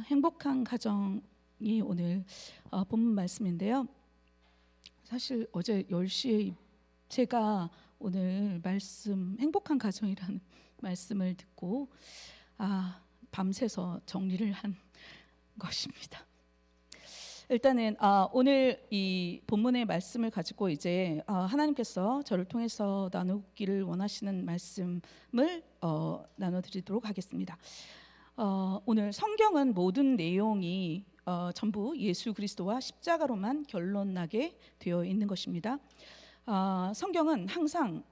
행복한 가정이 오늘 본문 말씀인데요. 사실 어제 10시에 제가 오늘 말씀 행복한 가정이라는 말씀을 듣고 밤새서 정리를 한 것입니다. 일단은 오늘 이 본문의 말씀을 가지고 이제 하나님께서 저를 통해서 나누기를 원하시는 말씀을 나눠드리도록 하겠습니다. 오늘 성경은 모든 내용이 전부 예수 그리스도와 십자가로만 결론나게 되어 있는 것입니다. 성경은 항상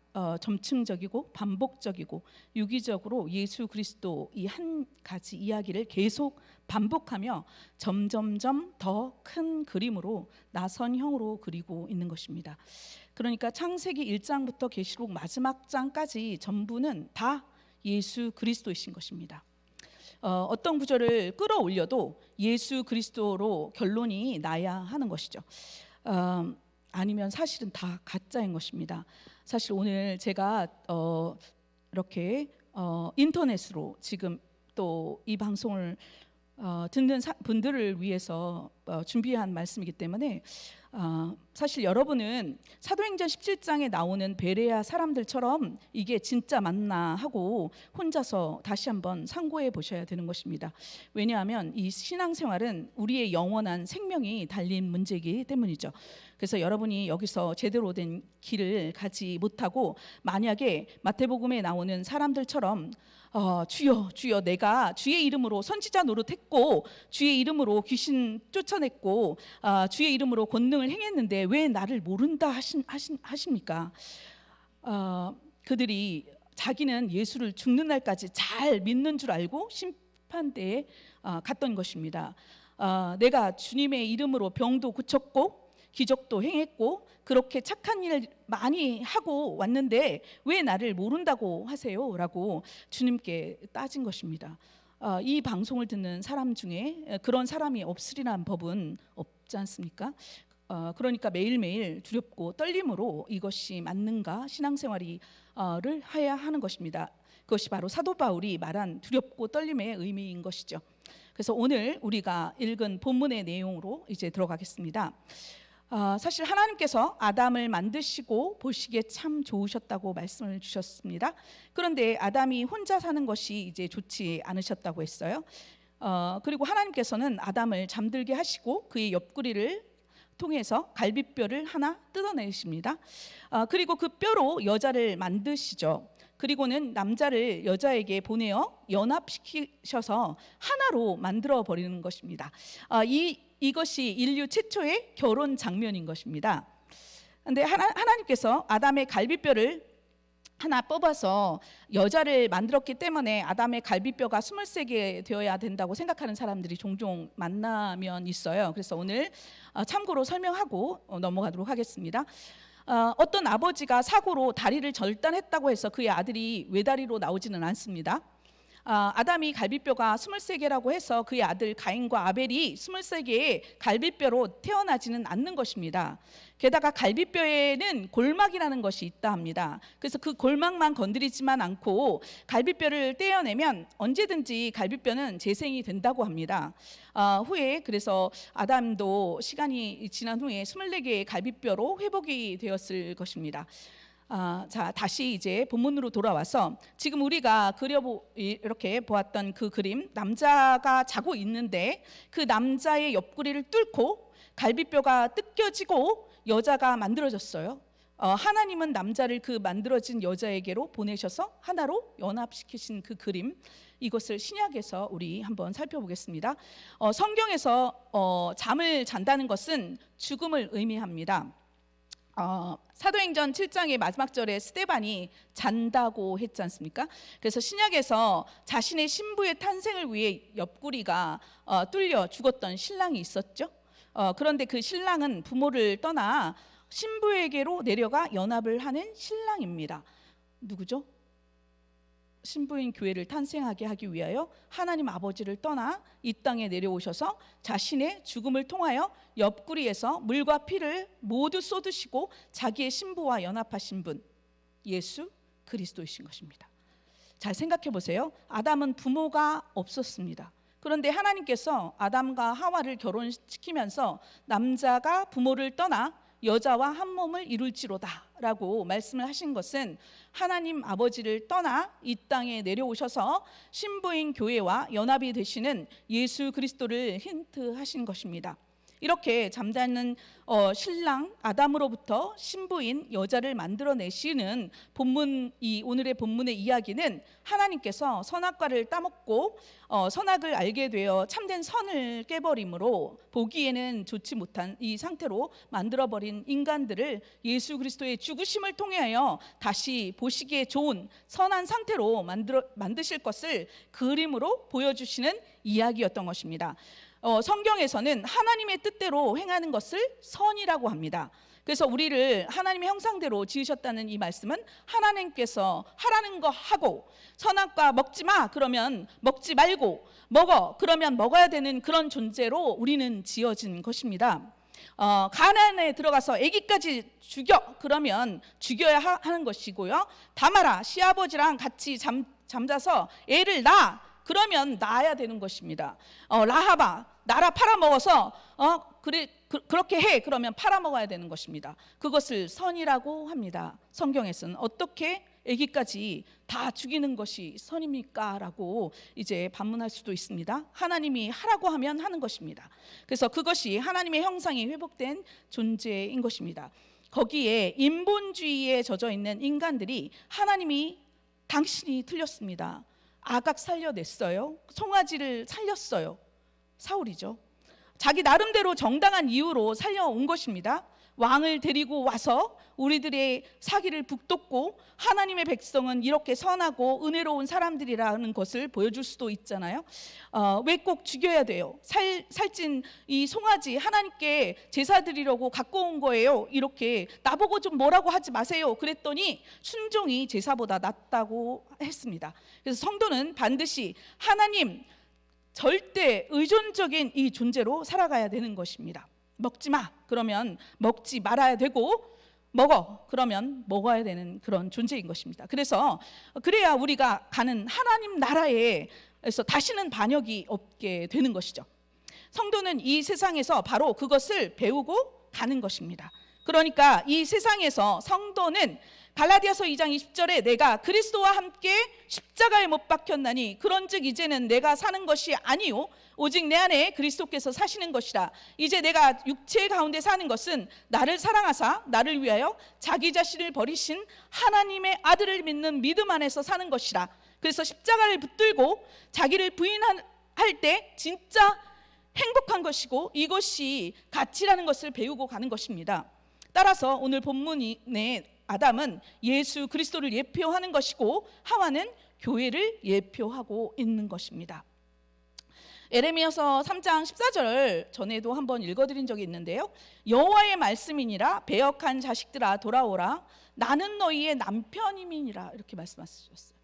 점층적이고 반복적이고 유기적으로 예수 그리스도 이 한 가지 이야기를 계속 반복하며 점점점 더 큰 그림으로 나선형으로 그리고 있는 것입니다. 그러니까 창세기 1장부터 계시록 마지막 장까지 전부는 다 예수 그리스도이신 것입니다. 어떤 구절을 끌어올려도 예수 그리스도로 결론이 나야 하는 것이죠. 아니면 사실은 다 가짜인 것입니다. 사실 오늘 제가 이렇게 인터넷으로 지금 또 이 방송을 듣는 분들을 위해서 준비한 말씀이기 때문에 사실 여러분은 사도행전 17장에 나오는 베레아 사람들처럼 이게 진짜 맞나 하고 혼자서 다시 한번 상고해 보셔야 되는 것입니다. 왜냐하면 이 신앙생활은 우리의 영원한 생명이 달린 문제이기 때문이죠. 그래서 여러분이 여기서 제대로 된 길을 가지 못하고 만약에 마태복음에 나오는 사람들처럼 주여 주여 내가 주의 이름으로 선지자 노릇했고 주의 이름으로 귀신 쫓아냈고 주의 이름으로 권능을 행했는데 왜 나를 모른다 하십니까? 그들이 자기는 예수를 죽는 날까지 잘 믿는 줄 알고 심판대에 갔던 것입니다. 내가 주님의 이름으로 병도 고쳤고 기적도 행했고 그렇게 착한 일 많이 하고 왔는데 왜 나를 모른다고 하세요? 라고 주님께 따진 것입니다. 이 방송을 듣는 사람 중에 그런 사람이 없으리란 법은 없지 않습니까? 그러니까 매일매일 두렵고 떨림으로 이것이 맞는가 신앙생활을 해야 하는 것입니다. 그것이 바로 사도 바울이 말한 두렵고 떨림의 의미인 것이죠. 그래서 오늘 우리가 읽은 본문의 내용으로 이제 들어가겠습니다. 사실 하나님께서 아담을 만드시고 보시기에 참 좋으셨다고 말씀을 주셨습니다. 그런데 아담이 혼자 사는 것이 이제 좋지 않으셨다고 했어요. 그리고 하나님께서는 아담을 잠들게 하시고 그의 옆구리를 통해서 갈비뼈를 하나 뜯어내십니다. 그리고 그 뼈로 여자를 만드시죠. 그리고는 남자를 여자에게 보내어 연합시키셔서 하나로 만들어 버리는 것입니다. 이것이 인류 최초의 결혼 장면인 것입니다. 그런데 하나님께서 아담의 갈비뼈를 하나 뽑아서 여자를 만들었기 때문에 아담의 갈비뼈가 23개 되어야 된다고 생각하는 사람들이 종종 만나면 있어요. 그래서 오늘 참고로 설명하고 넘어가도록 하겠습니다. 어떤 아버지가 사고로 다리를 절단했다고 해서 그의 아들이 외다리로 나오지는 않습니다. 아담이 갈비뼈가 23개라고 해서 그의 아들 가인과 아벨이 23개의 갈비뼈로 태어나지는 않는 것입니다. 게다가 갈비뼈에는 골막이라는 것이 있다 합니다. 그래서 그 골막만 건드리지만 않고 갈비뼈를 떼어내면 언제든지 갈비뼈는 재생이 된다고 합니다. 후에 그래서 아담도 시간이 지난 후에 24개의 갈비뼈로 회복이 되었을 것입니다. 자, 다시 이제 본문으로 돌아와서 지금 우리가 이렇게 보았던 그 그림, 남자가 자고 있는데 그 남자의 옆구리를 뚫고 갈비뼈가 뜯겨지고 여자가 만들어졌어요. 하나님은 남자를 그 만들어진 여자에게로 보내셔서 하나로 연합시키신 그 그림, 이것을 신약에서 우리 한번 살펴보겠습니다. 성경에서 잠을 잔다는 것은 죽음을 의미합니다. 사도행전 7장의 마지막 절에 스데반이 잔다고 했지 않습니까? 그래서 신약에서 자신의 신부의 탄생을 위해 옆구리가 뚫려 죽었던 신랑이 있었죠. 그런데 그 신랑은 부모를 떠나 신부에게로 내려가 연합을 하는 신랑입니다. 누구죠? 신부인 교회를 탄생하게 하기 위하여 하나님 아버지를 떠나 이 땅에 내려오셔서 자신의 죽음을 통하여 옆구리에서 물과 피를 모두 쏟으시고 자기의 신부와 연합하신 분, 예수 그리스도이신 것입니다. 잘 생각해 보세요. 아담은 부모가 없었습니다. 그런데 하나님께서 아담과 하와를 결혼시키면서 남자가 부모를 떠나 여자와 한 몸을 이룰지로다 라고 말씀을 하신 것은 하나님 아버지를 떠나 이 땅에 내려오셔서 신부인 교회와 연합이 되시는 예수 그리스도를 힌트하신 것입니다. 이렇게 잠자는 신랑 아담으로부터 신부인 여자를 만들어내시는 오늘의 본문의 이야기는 하나님께서 선악과를 따먹고 선악을 알게 되어 참된 선을 깨버림으로 보기에는 좋지 못한 이 상태로 만들어버린 인간들을 예수 그리스도의 죽으심을 통하여 다시 보시기에 좋은 선한 상태로 만드실 것을 그림으로 보여주시는 이야기였던 것입니다. 성경에서는 하나님의 뜻대로 행하는 것을 선이라고 합니다. 그래서 우리를 하나님의 형상대로 지으셨다는 이 말씀은 하나님께서 하라는 거 하고, 선악과 먹지 마 그러면 먹지 말고, 먹어 그러면 먹어야 되는 그런 존재로 우리는 지어진 것입니다. 가나안에 들어가서 아기까지 죽여 그러면 죽여야 하는 것이고요. 담아라, 시아버지랑 같이 잠자서 애를 낳아 그러면 낳아야 되는 것입니다. 라합아, 나라 팔아먹어서 그렇게 해 그러면 팔아먹어야 되는 것입니다. 그것을 선이라고 합니다. 성경에서는 어떻게 아기까지 다 죽이는 것이 선입니까? 라고 이제 반문할 수도 있습니다. 하나님이 하라고 하면 하는 것입니다. 그래서 그것이 하나님의 형상이 회복된 존재인 것입니다. 거기에 인본주의에 젖어 있는 인간들이 하나님이 당신이 틀렸습니다, 아각 살려냈어요, 송아지를 살렸어요, 사울이죠. 자기 나름대로 정당한 이유로 살려온 것입니다. 왕을 데리고 와서 우리들의 사기를 북돋고 하나님의 백성은 이렇게 선하고 은혜로운 사람들이라는 것을 보여줄 수도 있잖아요. 왜 꼭 죽여야 돼요? 살찐 이 송아지 하나님께 제사 드리려고 갖고 온 거예요, 이렇게 나보고 좀 뭐라고 하지 마세요 그랬더니 순종이 제사보다 낫다고 했습니다. 그래서 성도는 반드시 하나님 절대 의존적인 이 존재로 살아가야 되는 것입니다. 먹지 마 그러면 먹지 말아야 되고, 먹어 그러면 먹어야 되는 그런 존재인 것입니다. 그래야 우리가 가는 하나님 나라에서 다시는 반역이 없게 되는 것이죠. 성도는 이 세상에서 바로 그것을 배우고 가는 것입니다. 그러니까 이 세상에서 성도는 갈라디아서 2장 20절에 내가 그리스도와 함께 십자가에 못 박혔나니 그런즉 이제는 내가 사는 것이 아니요 오직 내 안에 그리스도께서 사시는 것이라. 이제 내가 육체 가운데 사는 것은 나를 사랑하사 나를 위하여 자기 자신을 버리신 하나님의 아들을 믿는 믿음 안에서 사는 것이라. 그래서 십자가를 붙들고 자기를 부인할 때 진짜 행복한 것이고 이것이 가치라는 것을 배우고 가는 것입니다. 따라서 오늘 본문의 아담은 예수 그리스도를 예표하는 것이고 하와는 교회를 예표하고 있는 것입니다. 에레미야서 3장 14절 전에도 한번 읽어드린 적이 있는데요. 여호와의 말씀이니라 배역한 자식들아 돌아오라 나는 너희의 남편임이니라 이렇게 말씀하셨어요.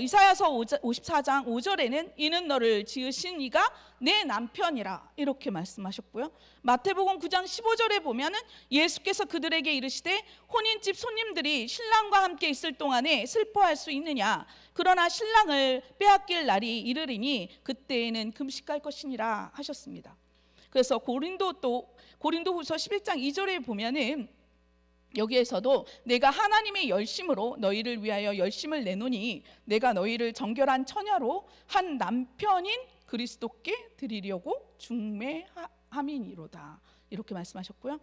이사야서 54장 5절에는 이는 너를 지으신 이가 내 남편이라 이렇게 말씀하셨고요. 마태복음 9장 15절에 보면은 예수께서 그들에게 이르시되 혼인집 손님들이 신랑과 함께 있을 동안에 슬퍼할 수 있느냐 그러나 신랑을 빼앗길 날이 이르리니 그때에는 금식할 것이니라 하셨습니다. 그래서 고린도후서 11장 2절에 보면은 여기에서도 내가 하나님의 열심으로 너희를 위하여 열심을 내노니 내가 너희를 정결한 처녀로 한 남편인 그리스도께 드리려고 중매함이니로다 이렇게 말씀하셨고요.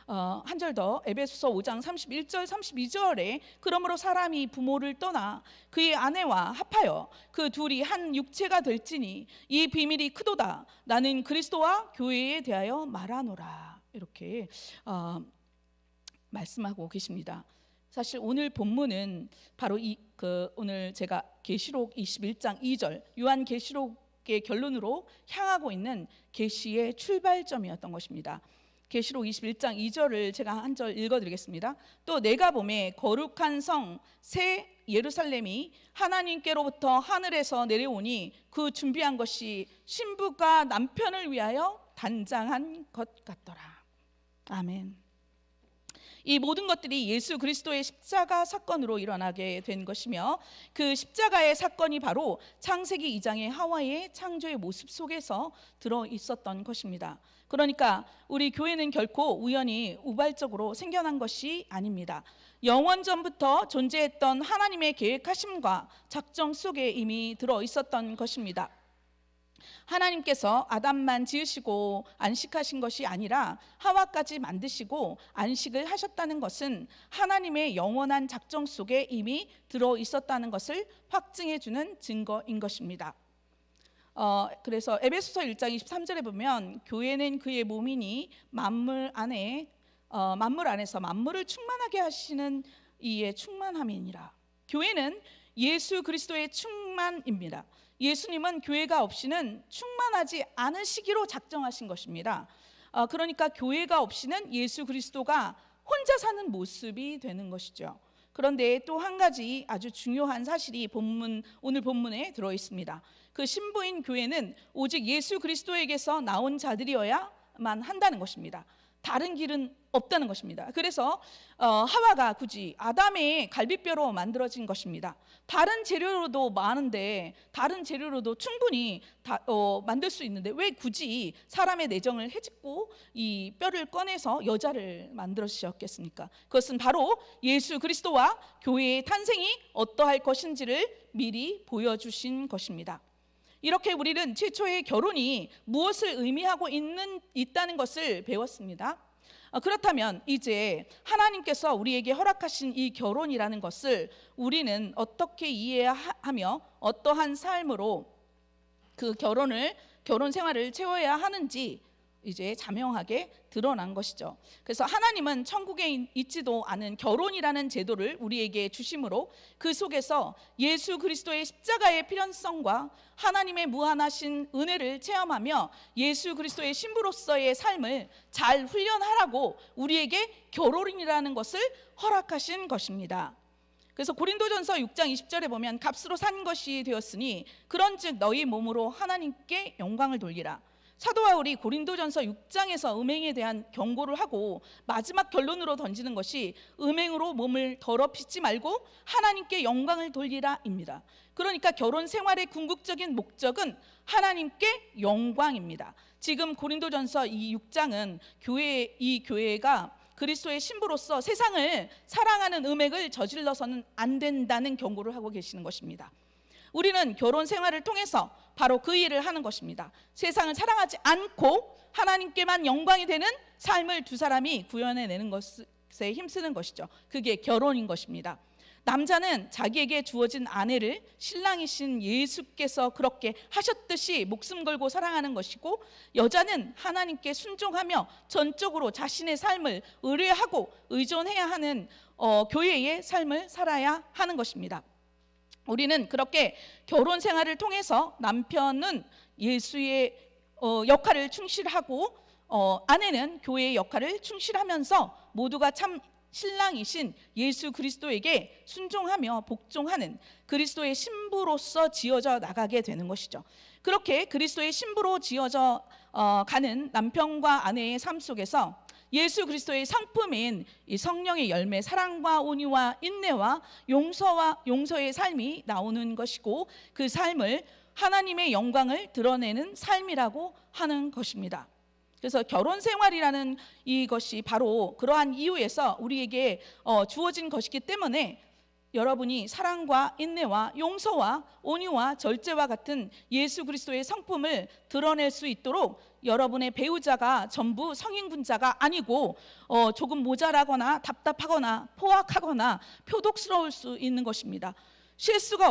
한 절 더 에베소서 5장 31절 32절에 그러므로 사람이 부모를 떠나 그의 아내와 합하여 그 둘이 한 육체가 될지니 이 비밀이 크도다 나는 그리스도와 교회에 대하여 말하노라 이렇게 말씀하고 계십니다. 사실 오늘 본문은 바로 오늘 제가 계시록 21장 2절 요한계시록의 결론으로 향하고 있는 계시의 출발점이었던 것입니다. 계시록 21장 2절을 제가 한 절 읽어드리겠습니다. 또 내가 보매 거룩한 성 새 예루살렘이 하나님께로부터 하늘에서 내려오니 그 준비한 것이 신부가 남편을 위하여 단장한 것 같더라. 아멘. 이 모든 것들이 예수 그리스도의 십자가 사건으로 일어나게 된 것이며, 그 십자가의 사건이 바로 창세기 2장의 하와의 창조의 모습 속에서 들어 있었던 것입니다. 그러니까 우리 교회는 결코 우연히 우발적으로 생겨난 것이 아닙니다. 영원전부터 존재했던 하나님의 계획하심과 작정 속에 이미 들어 있었던 것입니다. 하나님께서 아담만 지으시고 안식하신 것이 아니라 하와까지 만드시고 안식을 하셨다는 것은 하나님의 영원한 작정 속에 이미 들어 있었다는 것을 확증해 주는 증거인 것입니다. 그래서 에베소서 1장 23절에 보면 교회는 그의 몸이니 만물 안에서 만물을 충만하게 하시는 이의 충만함이니라. 교회는 예수 그리스도의 충만입니다. 예수님은 교회가 없이는 충만하지 않으시기로 작정하신 것입니다. 그러니까 교회가 없이는 예수 그리스도가 혼자 사는 모습이 되는 것이죠. 그런데 또 한 가지 아주 중요한 사실이 오늘 본문에 들어 있습니다. 그 신부인 교회는 오직 예수 그리스도에게서 나온 자들이어야만 한다는 것입니다. 다른 길은 없다는 것입니다. 그래서 하와가 굳이 아담의 갈비뼈로 만들어진 것입니다. 다른 재료로도 많은데, 다른 재료로도 충분히 만들 수 있는데 왜 굳이 사람의 내정을 헤집고 이 뼈를 꺼내서 여자를 만들어주셨겠습니까? 그것은 바로 예수 그리스도와 교회의 탄생이 어떠할 것인지를 미리 보여주신 것입니다. 이렇게 우리는 최초의 결혼이 무엇을 의미하고 있다는 것을 배웠습니다. 그렇다면 이제 하나님께서 우리에게 허락하신 이 결혼이라는 것을 우리는 어떻게 이해하며 어떠한 삶으로 그 결혼 생활을 채워야 하는지 이제 자명하게 드러난 것이죠. 그래서 하나님은 천국에 있지도 않은 결혼이라는 제도를 우리에게 주심으로 그 속에서 예수 그리스도의 십자가의 필연성과 하나님의 무한하신 은혜를 체험하며 예수 그리스도의 신부로서의 삶을 잘 훈련하라고 우리에게 결혼이라는 것을 허락하신 것입니다. 그래서 고린도전서 6장 20절에 보면 값으로 산 것이 되었으니 그런즉 너희 몸으로 하나님께 영광을 돌리라. 사도 바울이 고린도전서 6장에서 음행에 대한 경고를 하고 마지막 결론으로 던지는 것이 음행으로 몸을 더럽히지 말고 하나님께 영광을 돌리라입니다. 그러니까 결혼 생활의 궁극적인 목적은 하나님께 영광입니다. 지금 고린도전서 이 6장은 이 교회가 그리스도의 신부로서 세상을 사랑하는 음행을 저질러서는 안 된다는 경고를 하고 계시는 것입니다. 우리는 결혼 생활을 통해서 바로 그 일을 하는 것입니다. 세상을 사랑하지 않고 하나님께만 영광이 되는 삶을 두 사람이 구현해내는 것에 힘쓰는 것이죠. 그게 결혼인 것입니다. 남자는 자기에게 주어진 아내를 신랑이신 예수께서 그렇게 하셨듯이 목숨 걸고 사랑하는 것이고, 여자는 하나님께 순종하며 전적으로 자신의 삶을 의뢰하고 의존해야 하는 교회의 삶을 살아야 하는 것입니다. 우리는 그렇게 결혼 생활을 통해서 남편은 예수의 역할을 충실하고 아내는 교회의 역할을 충실하면서 모두가 참 신랑이신 예수 그리스도에게 순종하며 복종하는 그리스도의 신부로서 지어져 나가게 되는 것이죠. 그렇게 그리스도의 신부로 지어져 가는 남편과 아내의 삶 속에서 예수 그리스도의 성품인 이 성령의 열매, 사랑과 온유와 인내와 용서의 삶이 나오는 것이고, 그 삶을 하나님의 영광을 드러내는 삶이라고 하는 것입니다. 그래서 결혼 생활이라는 이것이 바로 그러한 이유에서 우리에게 주어진 것이기 때문에 여러분이 사랑과 인내와 용서와 온유와 절제와 같은 예수 그리스도의 성품을 드러낼 수 있도록 여러분의 배우자가 전부 성인군자가 아니고 조금 모자라거나 답답하거나 포악하거나 표독스러울 수 있는 것입니다. 실수가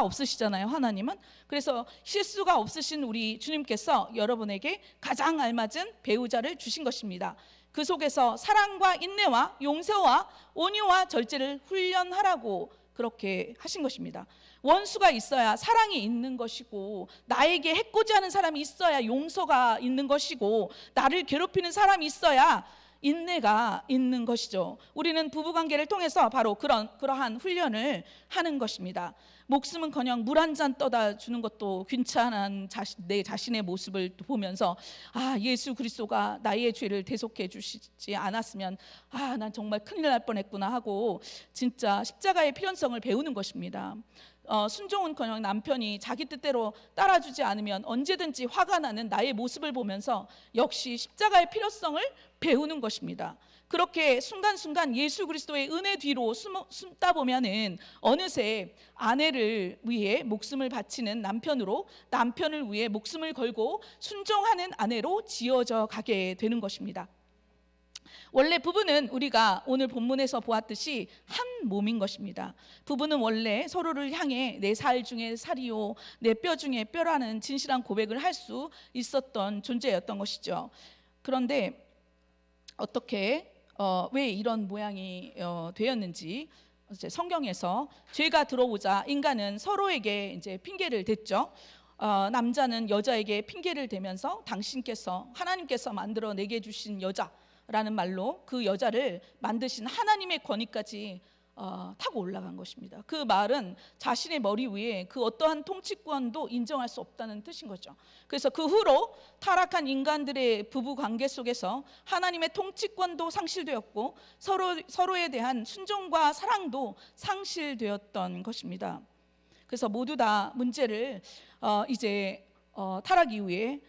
없으시잖아요, 하나님은. 그래서 실수가 없으신 우리 주님께서 여러분에게 가장 알맞은 배우자를 주신 것입니다. 그 속에서 사랑과 인내와 용서와 온유와 절제를 훈련하라고 그렇게 하신 것입니다. 원수가 있어야 사랑이 있는 것이고, 나에게 해코지 하는 사람이 있어야 용서가 있는 것이고, 나를 괴롭히는 사람이 있어야 인내가 있는 것이죠. 우리는 부부관계를 통해서 바로 그러한 훈련을 하는 것입니다. 목숨은커녕 물 한 잔 떠다 주는 것도 귀찮은 내 자신의 모습을 보면서 예수 그리스도가 나의 죄를 대속해 주시지 않았으면 난 정말 큰일 날 뻔했구나 하고 진짜 십자가의 필연성을 배우는 것입니다. 순종은커녕 남편이 자기 뜻대로 따라주지 않으면 언제든지 화가 나는 나의 모습을 보면서 역시 십자가의 필요성을 배우는 것입니다. 그렇게 순간순간 예수 그리스도의 은혜 뒤로 숨다 보면은 어느새 아내를 위해 목숨을 바치는 남편으로, 남편을 위해 목숨을 걸고 순종하는 아내로 지어져 가게 되는 것입니다. 원래 부부는 우리가 오늘 본문에서 보았듯이 한 몸인 것입니다. 부부는 원래 서로를 향해 내 살 중에 살이요 내 뼈 중에 뼈라는 진실한 고백을 할 수 있었던 존재였던 것이죠. 그런데 어떻게 왜 이런 모양이 되었는지 성경에서 죄가 들어오자 인간은 서로에게 이제 핑계를 댔죠. 남자는 여자에게 핑계를 대면서 당신께서 하나님께서 만들어 내게 주신 여자라는 말로 그 여자를 만드신 하나님의 권위까지 타고 올라간 것입니다. 그 말은 자신의 머리 위에 그 어떠한 통치권도 인정할 수 없다는 뜻인 거죠. 그래서 그 후로 타락한 인간들의 부부 관계 속에서 하나님의 통치권도 상실되었고 서로에 대한 순종과 사랑도 상실되었던 것입니다. 그래서 모두 다 문제를 이제 타락 이후에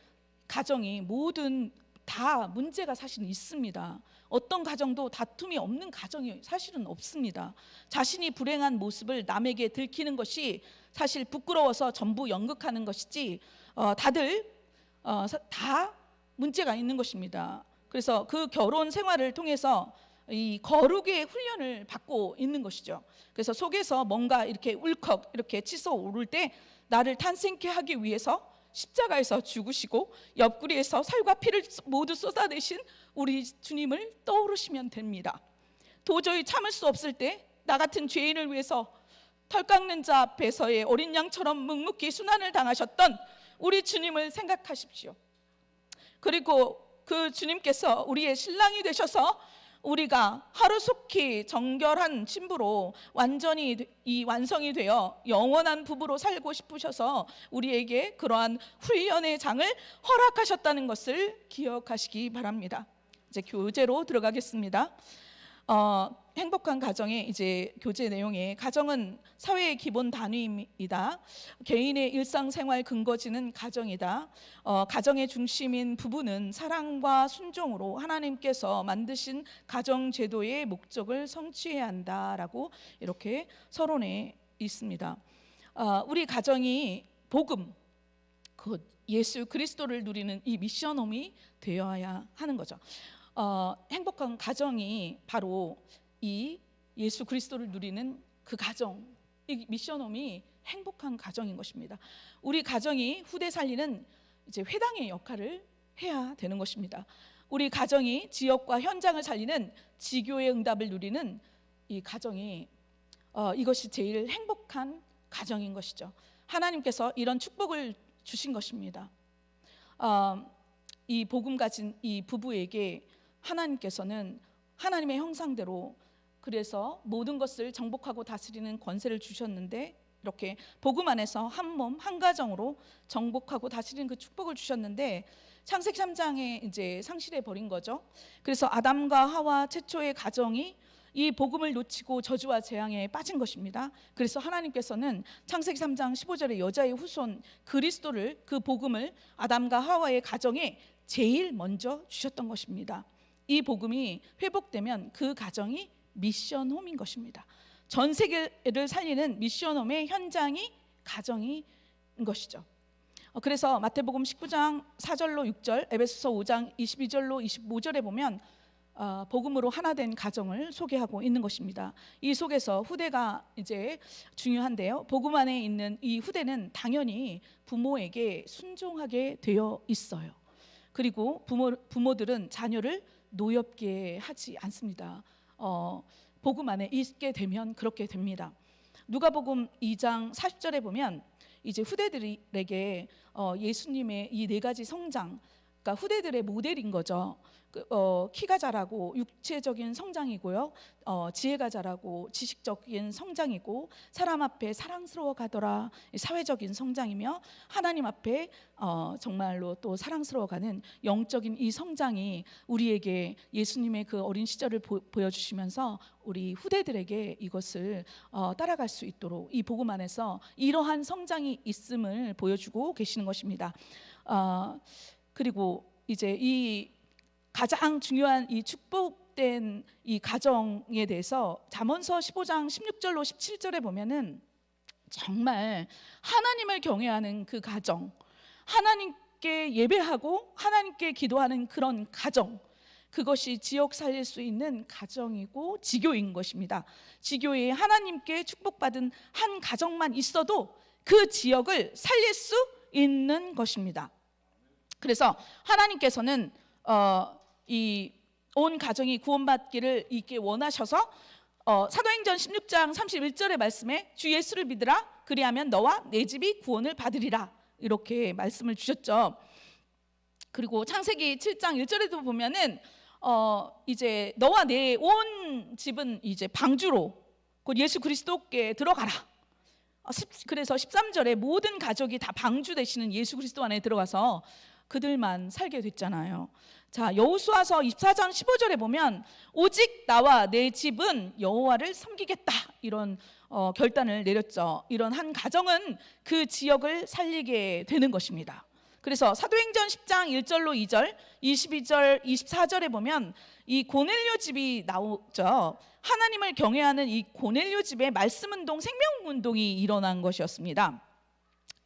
가정이 모든 다 문제가 사실은 있습니다. 어떤 가정도 다툼이 없는 가정이 사실은 없습니다. 자신이 불행한 모습을 남에게 들키는 것이 사실 부끄러워서 전부 연극하는 것이지 다들 다 문제가 있는 것입니다. 그래서 그 결혼 생활을 통해서 이 거룩의 훈련을 받고 있는 것이죠. 그래서 속에서 뭔가 이렇게 울컥 이렇게 치솟아 오를 때 나를 탄생케 하기 위해서 십자가에서 죽으시고 옆구리에서 살과 피를 모두 쏟아내신 우리 주님을 떠오르시면 됩니다. 도저히 참을 수 없을 때 나 같은 죄인을 위해서 털 깎는 자 앞에서의 어린 양처럼 묵묵히 순환을 당하셨던 우리 주님을 생각하십시오. 그리고 그 주님께서 우리의 신랑이 되셔서 우리가 하루속히 정결한 신부로 완전히 완성이 되어 영원한 부부로 살고 싶으셔서 우리에게 그러한 훈련의 장을 허락하셨다는 것을 기억하시기 바랍니다. 이제 교재로 들어가겠습니다. 행복한 가정의 이제 교재 내용에 가정은 사회의 기본 단위입니다. 개인의 일상생활 근거지는 가정이다. 가정의 중심인 부부는 사랑과 순종으로 하나님께서 만드신 가정 제도의 목적을 성취해야 한다라고 이렇게 서론에 있습니다. 우리 가정이 복음, 곧 예수 그리스도를 누리는 이 미션홈이 되어야 하는 거죠. 행복한 가정이 바로 이 예수 그리스도를 누리는 그 가정, 이 미션홈이 행복한 가정인 것입니다. 우리 가정이 후대 살리는 이제 회당의 역할을 해야 되는 것입니다. 우리 가정이 지역과 현장을 살리는 지교의 응답을 누리는 이 가정이 이것이 제일 행복한 가정인 것이죠. 하나님께서 이런 축복을 주신 것입니다. 이 복음 가진 이 부부에게 하나님께서는 하나님의 형상대로 그래서 모든 것을 정복하고 다스리는 권세를 주셨는데 이렇게 복음 안에서 한 몸 한 가정으로 정복하고 다스리는 그 축복을 주셨는데 창세기 3장에 이제 상실해 버린 거죠. 그래서 아담과 하와 최초의 가정이 이 복음을 놓치고 저주와 재앙에 빠진 것입니다. 그래서 하나님께서는 창세기 3장 15절에 여자의 후손 그리스도를 그 복음을 아담과 하와의 가정에 제일 먼저 주셨던 것입니다. 이 복음이 회복되면 그 가정이 미션홈인 것입니다. 전 세계를 살리는 미션홈의 현장이 가정인 것이죠. 그래서 마태복음 19장 4절로 6절, 에베소서 5장 22절로 25절에 보면 복음으로 하나 된 가정을 소개하고 있는 것입니다. 이 속에서 후대가 이제 중요한데요. 복음 안에 있는 이 후대는 당연히 부모에게 순종하게 되어 있어요. 그리고 부모들은 자녀를 노엽게 하지 않습니다. 복음 안에 있게 되면 그렇게 됩니다. 누가복음 2장 40절에 보면 이제 후대들에게 예수님의 이 네 가지 성장, 그러니까 후대들의 모델인 거죠. 키가 자라고 육체적인 성장이고요. 지혜가 자라고 지식적인 성장이고, 사람 앞에 사랑스러워 가더라 사회적인 성장이며, 하나님 앞에 정말로 또 사랑스러워 가는 영적인 이 성장이 우리에게 예수님의 그 어린 시절을 보여주시면서 우리 후대들에게 이것을 따라갈 수 있도록 이 복음 안에서 이러한 성장이 있음을 보여주고 계시는 것입니다. 그리고 이제 이 가장 중요한 이 축복된 이 가정에 대해서 잠언서 15장 16절로 17절에 보면은 정말 하나님을 경외하는 그 가정, 하나님께 예배하고 하나님께 기도하는 그런 가정, 그것이 지역 살릴 수 있는 가정이고 지교인 것입니다. 지교에 하나님께 축복받은 한 가정만 있어도 그 지역을 살릴 수 있는 것입니다. 그래서 하나님께서는 이 온 가정이 구원받기를 있게 원하셔서 사도행전 16장 31절의 말씀에 주 예수를 믿으라, 그리하면 너와 내 집이 구원을 받으리라, 이렇게 말씀을 주셨죠. 그리고 창세기 7장 1절에도 보면은 이제 너와 내 온 집은 이제 방주로 곧 예수 그리스도께 들어가라. 그래서 13절에 모든 가족이 다 방주 되시는 예수 그리스도 안에 들어가서 그들만 살게 됐잖아요. 자, 여호수아서 24장 15절에 보면 오직 나와 내 집은 여호와를 섬기겠다, 이런 결단을 내렸죠. 이런 한 가정은 그 지역을 살리게 되는 것입니다. 그래서 사도행전 10장 1절로 2절, 22절, 24절에 보면 이 고넬료 집이 나오죠. 하나님을 경외하는 이 고넬료 집에 말씀운동, 생명운동이 일어난 것이었습니다.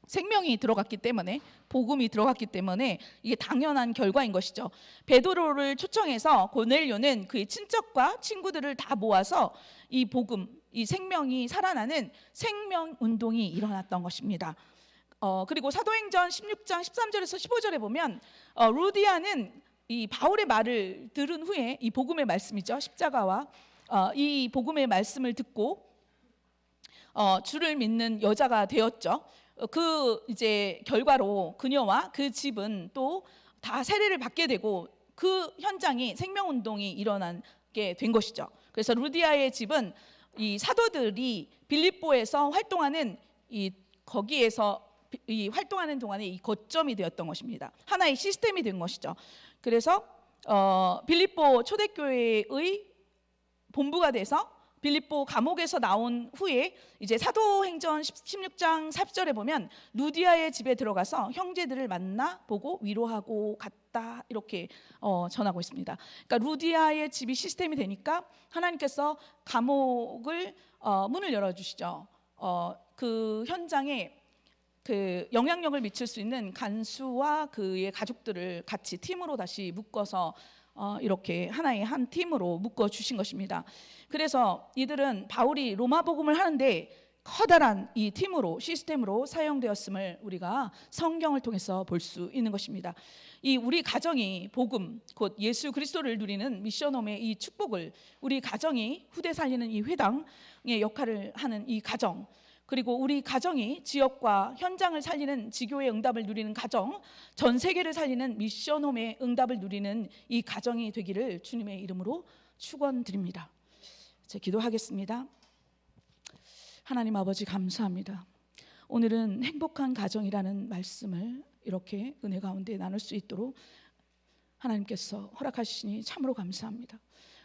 생명이 들어갔기 때문에, 복음이 들어갔기 때문에 이게 당연한 결과인 것이죠. 베드로를 초청해서 고넬료는 그의 친척과 친구들을 다 모아서 이 복음, 이 생명이 살아나는 생명운동이 일어났던 것입니다. 그리고 사도행전 16장 13절에서 15절에 보면 루디아는 이 바울의 말을 들은 후에, 이 복음의 말씀이죠, 십자가와 이 복음의 말씀을 듣고 주를 믿는 여자가 되었죠. 그 이제 결과로 그녀와 그 집은 또 다 세례를 받게 되고 그 현장이 생명운동이 일어나게 된 것이죠. 그래서 루디아의 집은 이 사도들이 빌립보에서 활동하는 거기에서 이 활동하는 동안에 이 거점이 되었던 것입니다. 하나의 시스템이 된 것이죠. 그래서 빌립보 초대교회의 본부가 돼서 빌립보 감옥에서 나온 후에 이제 사도행전 16장 40절에 보면 루디아의 집에 들어가서 형제들을 만나 보고 위로하고 갔다, 이렇게 전하고 있습니다. 그러니까 루디아의 집이 시스템이 되니까 하나님께서 감옥을 문을 열어주시죠. 그 현장에 그 영향력을 미칠 수 있는 간수와 그의 가족들을 같이 팀으로 다시 묶어서 이렇게 하나의 한 팀으로 묶어 주신 것입니다. 그래서 이들은 바울이 로마 복음을 하는데 커다란 이 팀으로, 시스템으로 사용되었음을 우리가 성경을 통해서 볼 수 있는 것입니다. 이 우리 가정이 복음, 곧 예수 그리스도를 누리는 미션홈의 이 축복을, 우리 가정이 후대 살리는 이 회당의 역할을 하는 이 가정, 그리고 우리 가정이 지역과 현장을 살리는 지교의 응답을 누리는 가정, 전 세계를 살리는 미션홈의 응답을 누리는 이 가정이 되기를 주님의 이름으로 축원드립니다. 제 기도하겠습니다. 하나님 아버지, 감사합니다. 오늘은 행복한 가정이라는 말씀을 이렇게 은혜 가운데 나눌 수 있도록 하나님께서 허락하시니 참으로 감사합니다.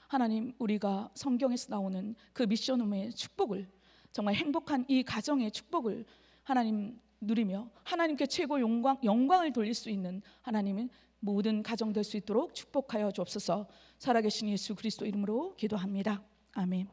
하나님, 우리가 성경에서 나오는 그 미션홈의 축복을, 정말 행복한 이 가정의 축복을 하나님 누리며 하나님께 최고 영광을 돌릴 수 있는 하나님의 모든 가정 될 수 있도록 축복하여 주옵소서. 살아계신 예수 그리스도 이름으로 기도합니다. 아멘.